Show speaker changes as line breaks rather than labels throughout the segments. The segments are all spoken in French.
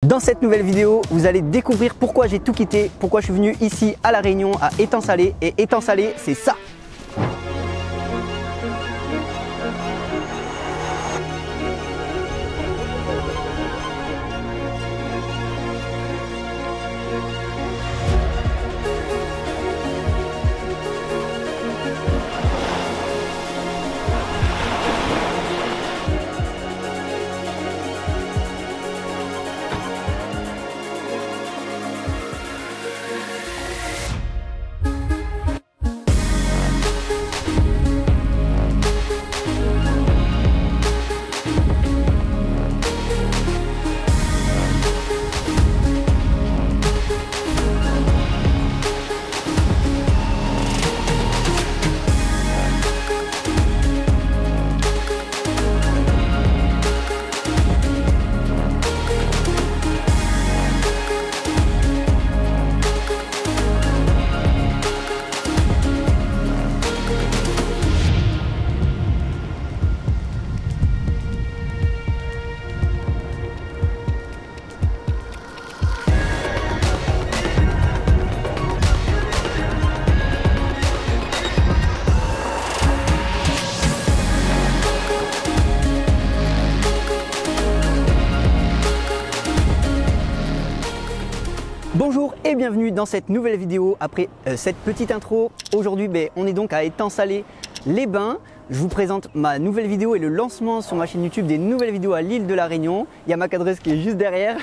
Dans cette nouvelle vidéo, vous allez découvrir pourquoi j'ai tout quitté, pourquoi je suis venu ici à La Réunion, à Étang-Salé. Et Étang-Salé, c'est ça! Bonjour et bienvenue dans cette nouvelle vidéo. Après cette petite intro, aujourd'hui on est donc à Étang-Salé-les-Bains. Je vous présente ma nouvelle vidéo et le lancement sur ma chaîne YouTube des nouvelles vidéos à l'île de La Réunion. Il y a ma cadreuse qui est juste derrière.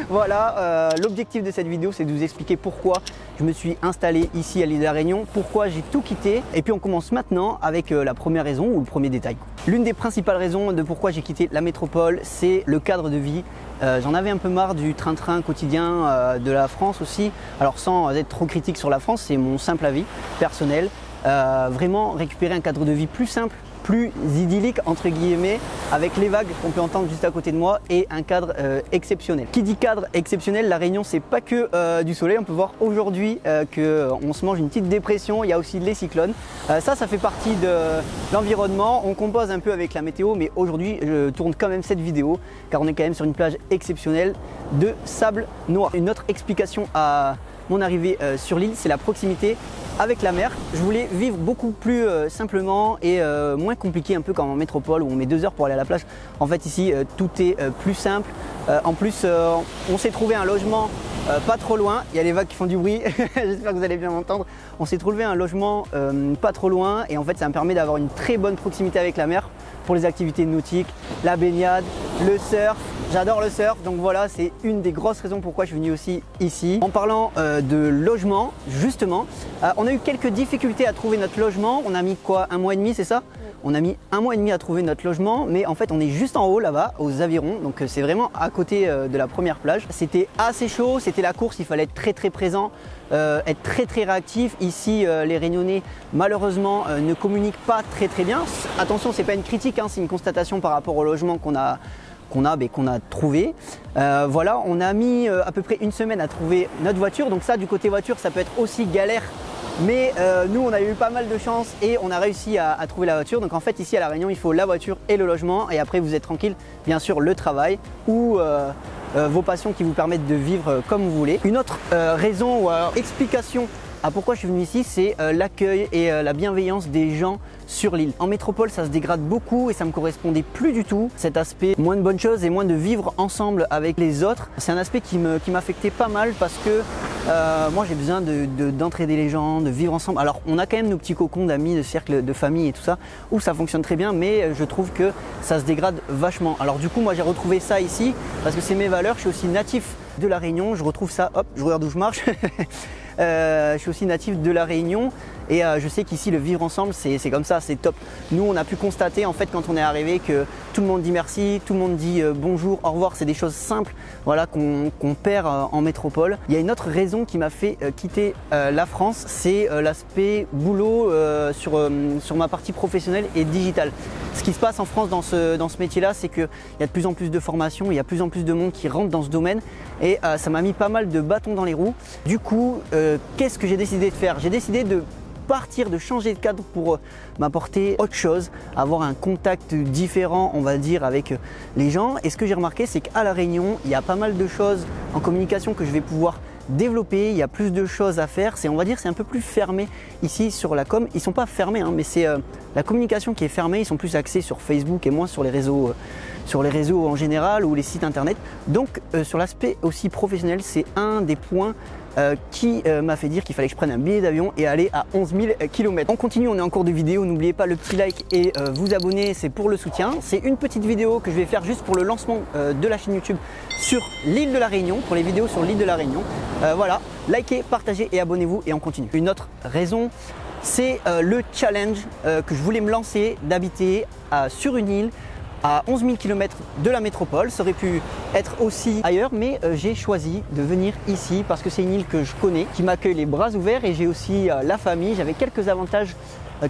Voilà, l'objectif de cette vidéo, c'est de vous expliquer pourquoi je me suis installé ici à l'île de La Réunion, pourquoi j'ai tout quitté. Et puis on commence maintenant avec la première raison ou le premier détail. L'une des principales raisons de pourquoi j'ai quitté la métropole, c'est le cadre de vie. J'en avais un peu marre du train-train quotidien de la France aussi. Alors sans être trop critique sur la France, c'est mon simple avis personnel. Vraiment récupérer un cadre de vie plus simple, plus idyllique entre guillemets, avec les vagues qu'on peut entendre juste à côté de moi et un cadre exceptionnel. Qui dit cadre exceptionnel, La Réunion c'est pas que du soleil. On peut voir aujourd'hui qu'on se mange une petite dépression, il y a aussi les cyclones. Ça fait partie de l'environnement, on compose un peu avec la météo, mais aujourd'hui je tourne quand même cette vidéo car on est quand même sur une plage exceptionnelle de sable noir. Une autre explication à mon arrivée sur l'île, c'est la proximité avec la mer. Je voulais vivre beaucoup plus simplement et moins compliqué, un peu comme en métropole où on met 2 heures pour aller à la plage. En fait ici tout est plus simple. En plus on s'est trouvé un logement pas trop loin. Il y a les vagues qui font du bruit, j'espère que vous allez bien m'entendre. On s'est trouvé un logement pas trop loin et en fait ça me permet d'avoir une très bonne proximité avec la mer pour les activités nautiques, la baignade, le surf. J'adore le surf, donc voilà, c'est une des grosses raisons pourquoi je suis venu aussi ici. En parlant de logement, justement, on a eu quelques difficultés à trouver notre logement. On a mis quoi, 1 mois et demi, c'est ça? On a mis 1 mois et demi à trouver notre logement, mais en fait on est juste en haut là-bas, aux Avirons, donc c'est vraiment à côté de la première plage. C'était assez chaud, c'était la course, il fallait être très présent, être très réactif. Ici les Réunionnais malheureusement ne communiquent pas très bien. Attention, c'est pas une critique, hein, c'est une constatation par rapport au logement qu'on a trouvé. Voilà, on a mis à peu près 1 semaine à trouver notre voiture, donc ça du côté voiture ça peut être aussi galère. Mais nous on a eu pas mal de chance et on a réussi à trouver la voiture. Donc en fait ici à La Réunion il faut la voiture et le logement et après vous êtes tranquille, bien sûr le travail ou vos passions qui vous permettent de vivre comme vous voulez. Une autre raison ou explication à pourquoi je suis venu ici, c'est l'accueil et la bienveillance des gens sur l'île. En métropole, ça se dégrade beaucoup et ça me correspondait plus du tout. Cet aspect, moins de bonnes choses et moins de vivre ensemble avec les autres. C'est un aspect qui m'affectait pas mal parce que moi j'ai besoin d'entraider les gens, de vivre ensemble. Alors on a quand même nos petits cocons d'amis, de cercles de famille et tout ça, où ça fonctionne très bien, mais je trouve que ça se dégrade vachement. Alors du coup moi j'ai retrouvé ça ici parce que c'est mes valeurs. Je suis aussi natif de La Réunion, je retrouve ça, hop, je regarde où je marche. Je suis aussi natif de La Réunion et je sais qu'ici le vivre ensemble c'est comme ça, c'est top. Nous on a pu constater en fait quand on est arrivé que tout le monde dit merci, tout le monde dit bonjour, au revoir, c'est des choses simples voilà, qu'on perd en métropole. Il y a une autre raison qui m'a fait quitter la France, c'est l'aspect boulot sur ma partie professionnelle et digitale. Ce qui se passe en France dans ce métier-là, c'est qu'il y a de plus en plus de formations, il y a de plus en plus de monde qui rentre dans ce domaine et ça m'a mis pas mal de bâtons dans les roues. Du coup, qu'est-ce que j'ai décidé de faire? J'ai décidé de partir, de changer de cadre pour m'apporter autre chose, avoir un contact différent, on va dire, avec les gens. Et ce que j'ai remarqué, c'est qu'à La Réunion, il y a pas mal de choses en communication que je vais pouvoir développer, il y a plus de choses à faire, on va dire c'est un peu plus fermé ici sur la com. Ils sont pas fermés hein, mais c'est la communication qui est fermée, ils sont plus axés sur Facebook et moins sur les réseaux en général ou les sites internet. Donc sur l'aspect aussi professionnel, c'est un des points qui m'a fait dire qu'il fallait que je prenne un billet d'avion et aller à 11 000 km. On continue, on est en cours de vidéo, n'oubliez pas le petit like et vous abonner, c'est pour le soutien. C'est une petite vidéo que je vais faire juste pour le lancement de la chaîne YouTube sur l'île de la Réunion, pour les vidéos sur l'île de la Réunion. Voilà, likez, partagez et abonnez-vous et on continue. Une autre raison, c'est le challenge que je voulais me lancer d'habiter sur une île à 11 000 km de la métropole. Ça aurait pu être aussi ailleurs, mais j'ai choisi de venir ici parce que c'est une île que je connais, qui m'accueille les bras ouverts et j'ai aussi la famille. J'avais quelques avantages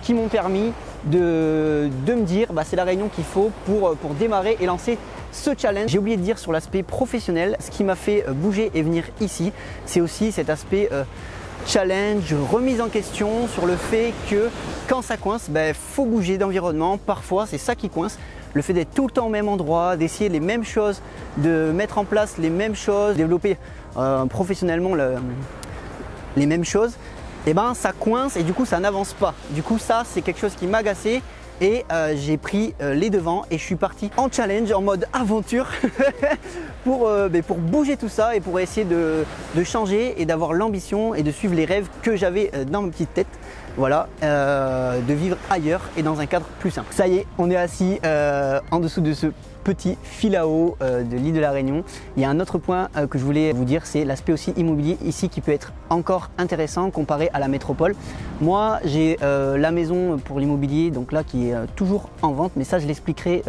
qui m'ont permis de me dire c'est la Réunion qu'il faut pour démarrer et lancer ce challenge. J'ai oublié de dire sur l'aspect professionnel, ce qui m'a fait bouger et venir ici, c'est aussi cet aspect challenge, remise en question sur le fait que quand ça coince, faut bouger d'environnement. Parfois c'est ça qui coince. Le fait d'être tout le temps au même endroit, d'essayer les mêmes choses, de mettre en place les mêmes choses, développer professionnellement les mêmes choses, et ça coince et du coup ça n'avance pas. Du coup ça c'est quelque chose qui m'a agacé et j'ai pris les devants et je suis parti en challenge, en mode aventure pour bouger tout ça et pour essayer de changer et d'avoir l'ambition et de suivre les rêves que j'avais dans ma petite tête. Voilà, de vivre ailleurs et dans un cadre plus simple. Ça y est, on est assis en dessous de ce petit fil à eau de l'île de la Réunion. Il y a un autre point que je voulais vous dire, c'est l'aspect aussi immobilier ici qui peut être encore intéressant comparé à la métropole. Moi j'ai la maison pour l'immobilier, donc là qui est toujours en vente, mais ça je l'expliquerai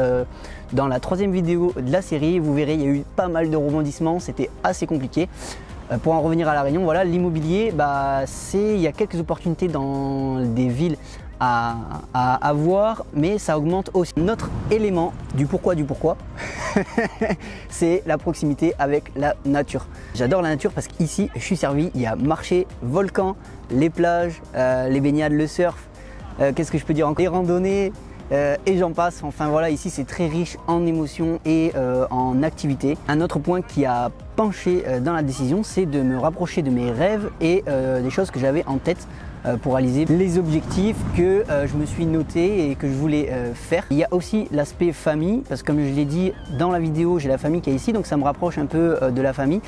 dans la troisième vidéo de la série. Vous verrez, il y a eu pas mal de rebondissements, c'était assez compliqué. Pour en revenir à La Réunion, voilà, l'immobilier, il y a quelques opportunités dans des villes à avoir, mais ça augmente aussi. Notre élément du pourquoi c'est la proximité avec la nature. J'adore la nature parce qu'ici, je suis servi, il y a marché, volcan, les plages, les baignades, le surf, qu'est-ce que je peux dire encore, les randonnées, et j'en passe. Enfin voilà, ici c'est très riche en émotions et en activités. Un autre point qui a penché dans la décision, c'est de me rapprocher de mes rêves et des choses que j'avais en tête pour réaliser les objectifs que je me suis noté et que je voulais faire. Il y a aussi l'aspect famille, parce que comme je l'ai dit dans la vidéo, j'ai la famille qui est ici, donc ça me rapproche un peu de la famille.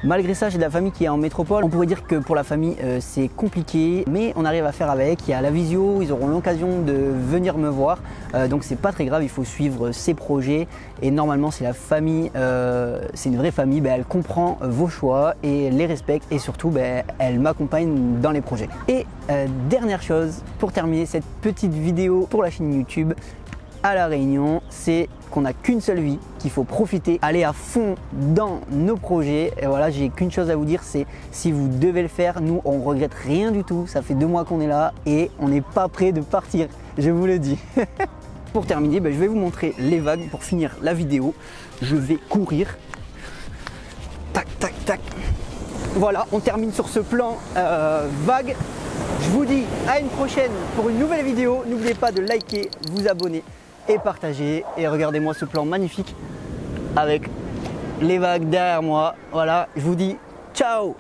Malgré ça, j'ai de la famille qui est en métropole. On pourrait dire que pour la famille, c'est compliqué, mais on arrive à faire avec. Il y a la visio, ils auront l'occasion de venir me voir. Donc c'est pas très grave, il faut suivre ses projets. Et normalement, c'est la famille, c'est une vraie famille. Elle comprend vos choix et les respecte. Et surtout, elle m'accompagne dans les projets. Et dernière chose, pour terminer cette petite vidéo pour la chaîne YouTube, à La Réunion, c'est qu'on n'a qu'une seule vie, qu'il faut profiter, aller à fond dans nos projets. Et voilà, j'ai qu'une chose à vous dire, c'est si vous devez le faire, nous on regrette rien du tout. Ça fait 2 mois qu'on est là et on n'est pas prêt de partir, je vous le dis. Pour terminer, je vais vous montrer les vagues pour finir la vidéo. Je vais courir. Tac, tac, tac. Voilà, on termine sur ce plan vague. Je vous dis à une prochaine pour une nouvelle vidéo. N'oubliez pas de liker, vous abonner et partager. Et regardez-moi ce plan magnifique avec les vagues derrière moi. Voilà, je vous dis ciao!